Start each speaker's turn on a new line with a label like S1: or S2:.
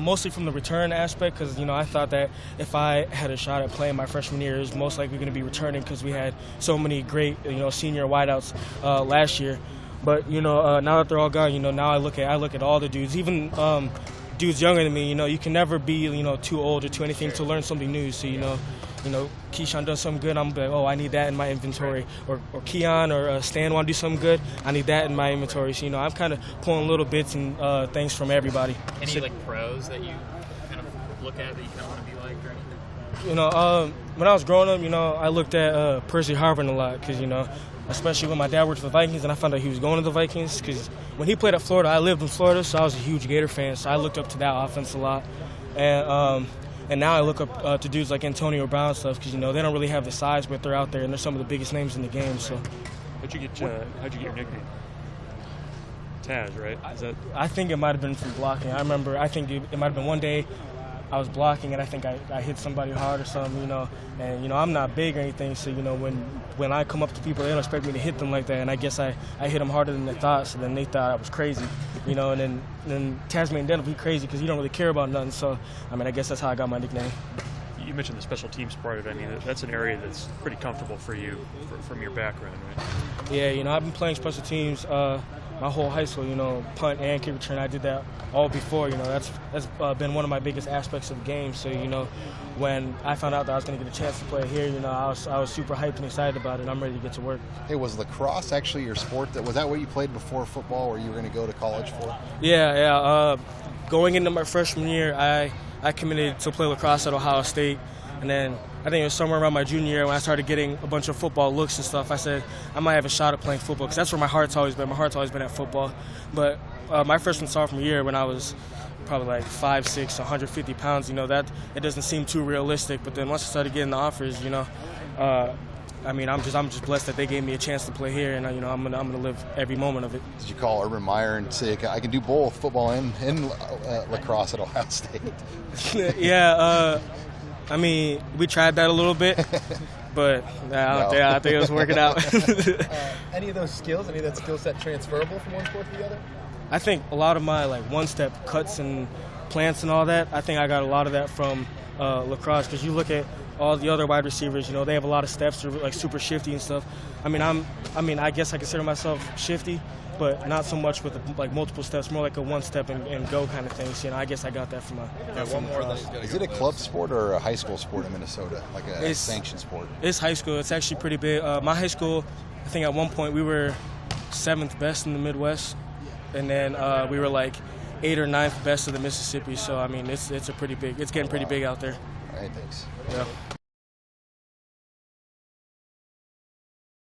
S1: mostly from the return aspect, because I thought that if I had a shot at playing my freshman year, it was most likely going to be returning because we had so many great senior wideouts last year. But now that they're all gone, now I look at all the dudes, even dudes younger than me. You can never be too old or too anything to learn something new. So Keyshawn does something good, I'm like, oh, I need that in my inventory. Or Keon or Stan want to do something good, I need that in my inventory. So I'm kind of pulling little bits and things from everybody.
S2: Any pros that you kind of look at that you kind of want to be like or anything?
S1: When I was growing up, I looked at Percy Harvin a lot because especially when my dad worked for the Vikings, and I found out he was going to the Vikings because when he played at Florida, I lived in Florida, so I was a huge Gator fan. So I looked up to that offense a lot, and now I look up to dudes like Antonio Brown and stuff because they don't really have the size, but they're out there and they're some of the biggest names in the game. So
S3: how'd you get your nickname? Taz, right?
S1: I think it might have been from blocking. I think it might have been one day I was blocking and I think I hit somebody hard or something, and I'm not big or anything, so when I come up to people, they don't expect me to hit them like that, and I guess I hit them harder than they thought, so then they thought I was crazy, and then Tasmanian Devil, he crazy because he don't really care about nothing, so I guess that's how I got my nickname.
S3: You mentioned the special teams part of it. That's an area that's pretty comfortable for you from your background, right?
S1: Yeah, I've been playing special teams my whole high school, punt and kick return. I did that all before, that's been one of my biggest aspects of the game. So, when I found out that I was going to get a chance to play here, I was super hyped and excited about it. I'm ready to get to work.
S4: Hey, was lacrosse actually your sport? Was that what you played before football, or you were going to go to college for?
S1: Yeah. Going into my freshman year, I committed to play lacrosse at Ohio State, and then I think it was somewhere around my junior year when I started getting a bunch of football looks and stuff. I said I might have a shot at playing football because that's where my heart's always been. My heart's always been at football. But my freshman sophomore year, when I was probably like 5'6", 150 pounds, that it doesn't seem too realistic. But then once I started getting the offers, I'm just blessed that they gave me a chance to play here, and I'm gonna live every moment of it.
S4: Did you call Urban Meyer and say I can do both football and lacrosse at Ohio State?
S1: Yeah. We tried that a little bit, but I think it was working out.
S5: Any of those skills, any of that skill set transferable from one sport to the other?
S1: I think a lot of my one-step cuts and plants and all that, I think I got a lot of that from lacrosse, because you look at all the other wide receivers, they have a lot of steps, they're super shifty and stuff. I guess I consider myself shifty, but not so much with multiple steps, more like a one-step and go kind of thing. So, I guess I got that from lacrosse.
S4: Is it a club sport or a high school sport in Minnesota, like a sanctioned sport?
S1: It's high school. It's actually pretty big. My high school, I think at one point we were 7th best in the Midwest, and then we were 8th or 9th best of the Mississippi. So, it's getting pretty big out there.
S4: All right, thanks.
S1: Yeah.